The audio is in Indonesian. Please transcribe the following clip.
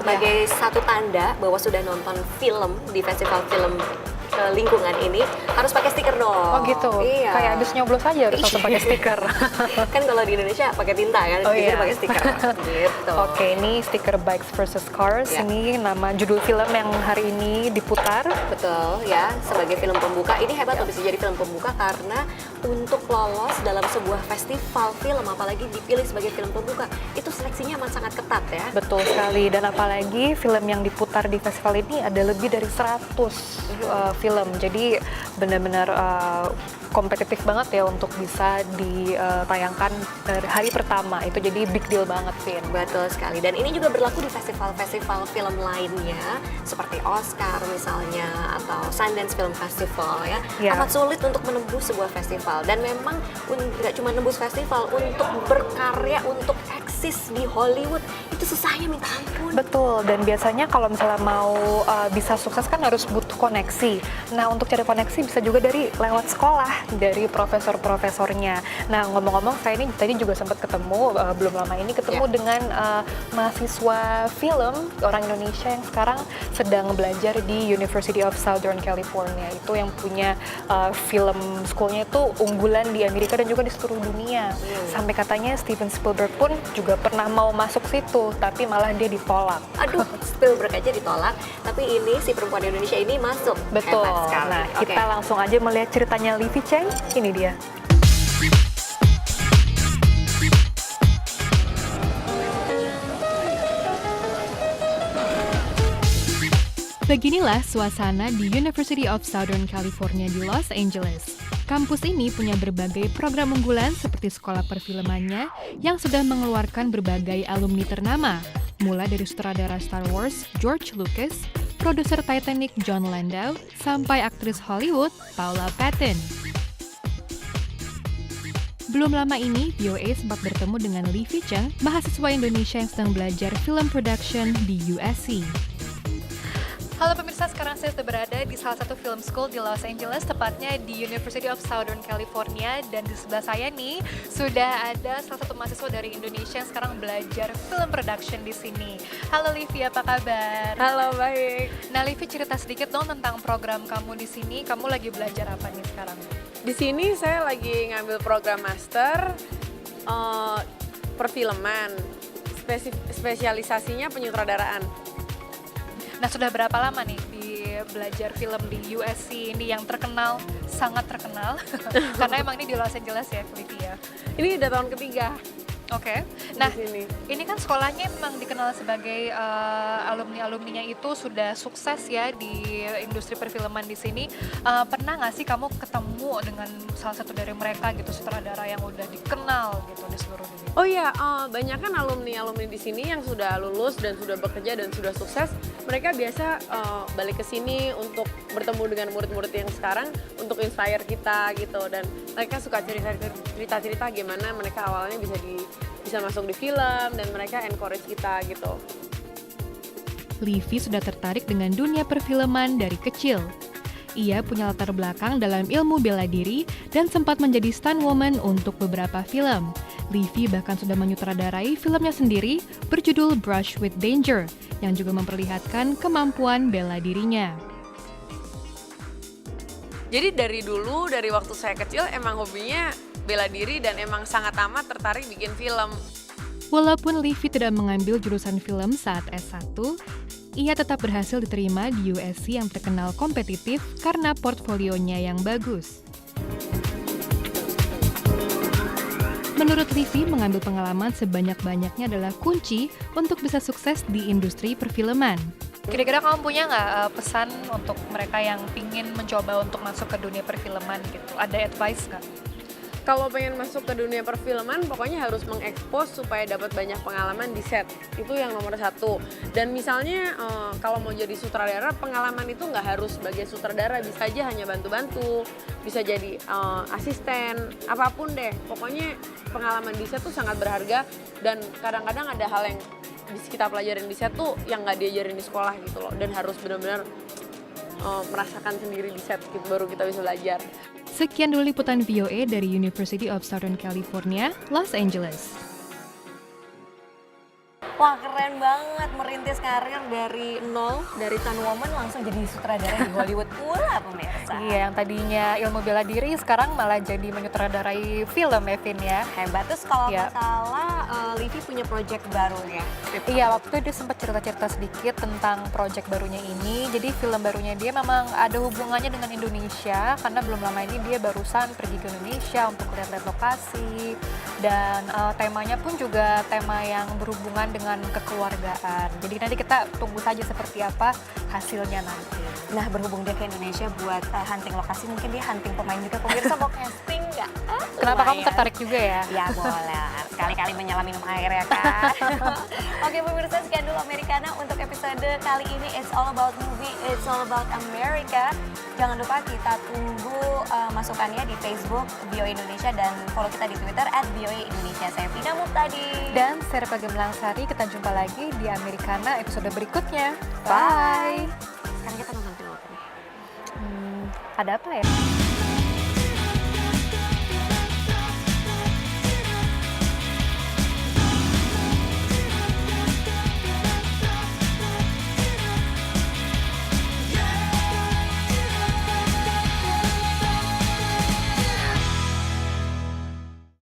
sebagai satu tanda bahwa sudah nonton film di festival film lingkungan ini harus pakai stiker dong. Oh gitu. Iya. Kayak habis nyoblos aja harus langsung pakai stiker. Kan kalau di Indonesia pakai tinta kan, Oh, di sini iya. pakai stiker. Gitu. Oke, ini stiker Bikes versus Cars. Ya. Ini nama judul film yang hari ini diputar. Betul ya, sebagai film pembuka ini hebat loh, bisa jadi film pembuka karena untuk lolos dalam sebuah festival film, apalagi dipilih sebagai film pembuka, itu seleksinya amat sangat ketat ya. Betul sekali, dan apalagi film yang diputar di festival ini ada lebih dari 100 film. Jadi benar-benar kompetitif banget ya untuk bisa ditayangkan hari pertama. Itu jadi big deal banget sih. Betul sekali, dan ini juga berlaku di festival-festival film lainnya seperti Oscar misalnya atau Sundance Film Festival ya. Ya. Amat sulit untuk menembus sebuah festival, dan memang nggak cuma nembus festival, untuk berkarya, untuk eksis di Hollywood itu susahnya minta ampun. Betul, dan biasanya kalau misalnya mau bisa sukses kan harus butuh koneksi. Nah, untuk cari koneksi bisa juga dari lewat sekolah, dari profesor-profesornya. Nah, ngomong-ngomong, saya ini tadi juga sempat ketemu, belum lama ini ketemu dengan mahasiswa film orang Indonesia yang sekarang sedang belajar di University of Southern California. Itu yang punya film schoolnya itu unggulan di Amerika dan juga di seluruh dunia. Sampai katanya Steven Spielberg pun juga pernah mau masuk situ, tapi malah dia ditolak. Aduh, Spielberg aja ditolak, tapi ini si perempuan Indonesia ini masuk. Betul. Hebat sekali. Nah, Oke. kita langsung aja melihat ceritanya Livi Cheng. Ini dia. Beginilah suasana di University of Southern California di Los Angeles. Kampus ini punya berbagai program unggulan seperti sekolah perfilmannya yang sudah mengeluarkan berbagai alumni ternama, mulai dari sutradara Star Wars George Lucas, produser Titanic John Landau, sampai aktris Hollywood Paula Patton. Belum lama ini, VOA sempat bertemu dengan Livi Cheng, mahasiswa Indonesia yang sedang belajar film production di USC. Halo pemirsa, sekarang saya sudah berada di salah satu film school di Los Angeles, tepatnya di University of Southern California, dan di sebelah saya nih sudah ada salah satu mahasiswa dari Indonesia yang sekarang belajar film production di sini. Halo Livi, apa kabar? Halo, baik. Nah Livi, cerita sedikit dong tentang program kamu di sini. Kamu lagi belajar apa nih sekarang? Di sini saya lagi ngambil program master perfilman, spesialisasinya penyutradaraan. Nah, sudah berapa lama nih di belajar film di USC ini yang terkenal, sangat terkenal? Karena emang ini di Los Angeles ya, Livi ya? Ini udah tahun ketiga. Oke. Nah, di sini. ini kan sekolahnya memang dikenal sebagai alumni-alumninya itu sudah sukses ya di industri perfilman di sini. Pernah nggak sih kamu ketemu dengan salah satu dari mereka gitu, sutradara yang udah dikenal gitu di seluruh dunia? Oh iya, banyak kan alumni di sini yang sudah lulus dan sudah bekerja dan sudah sukses. Mereka biasa balik ke sini untuk bertemu dengan murid-murid yang sekarang untuk inspire kita gitu, dan mereka suka cerita-cerita gimana mereka awalnya bisa masuk di film, dan mereka encourage kita gitu. Livi sudah tertarik dengan dunia perfilman dari kecil. Ia punya latar belakang dalam ilmu bela diri dan sempat menjadi stunt woman untuk beberapa film. Livi bahkan sudah menyutradarai filmnya sendiri berjudul Brush with Danger, yang juga memperlihatkan kemampuan bela dirinya. Jadi dari dulu, dari waktu saya kecil emang hobinya bela diri dan emang sangat amat tertarik bikin film. Walaupun Livi tidak mengambil jurusan film saat S1, ia tetap berhasil diterima di USC yang terkenal kompetitif karena portfolionya yang bagus. Menurut Livi, mengambil pengalaman sebanyak-banyaknya adalah kunci untuk bisa sukses di industri perfilman. Kira-kira kamu punya nggak pesan untuk mereka yang pingin mencoba untuk masuk ke dunia perfilman gitu? Ada advice nggak? Kalau pengen masuk ke dunia perfilman, pokoknya harus mengekspos supaya dapat banyak pengalaman di set. Itu yang nomor satu. Dan misalnya kalau mau jadi sutradara, pengalaman itu nggak harus sebagai sutradara, bisa aja hanya bantu-bantu, bisa jadi asisten, apapun deh. Pokoknya pengalaman di set tuh sangat berharga, dan kadang-kadang ada hal yang kita pelajarin di set tuh yang nggak diajarin di sekolah gitu loh. Dan harus benar-benar merasakan sendiri di set gitu, baru kita bisa belajar. Sekian dulu liputan VOA dari University of Southern California, Los Angeles. Wah keren banget, merintis karir dari nol, dari Tan Woman langsung jadi sutradara di Hollywood pula pemirsa. Iya, yang tadinya ilmu bela diri sekarang malah jadi menyutradarai film ya, Vin ya. Hebat. Terus kalau Iya. nggak salah, Livi punya project baru ya? Iya, waktu itu dia sempat cerita-cerita sedikit tentang proyek barunya ini. Jadi film barunya dia memang ada hubungannya dengan Indonesia karena belum lama ini dia barusan pergi ke Indonesia untuk lihat-lihat lokasi. Dan temanya pun juga tema yang berhubungan dengan kekeluargaan. Jadi nanti kita tunggu saja seperti apa hasilnya nanti. Nah berhubung dia ke Indonesia buat hunting lokasi, mungkin dia hunting pemain juga. Pemirsa mau casting nggak? Kenapa kamu Lumayan. tertarik juga ya? Ya boleh, sekali-kali menyelam minum air ya kan. Oke pemirsa, sekian dulu Americana untuk episode kali ini. It's all about movie, it's all about America. Jangan lupa kita tunggu masukannya di Facebook BOA Indonesia dan follow kita di Twitter @BOA-Indonesia. Saya Vina Muhtadi. Dan saya Repa Gemlangsari, kita jumpa lagi di Americana episode berikutnya. Bye. Sekarang kita nonton film apa nih? Ada apa ya?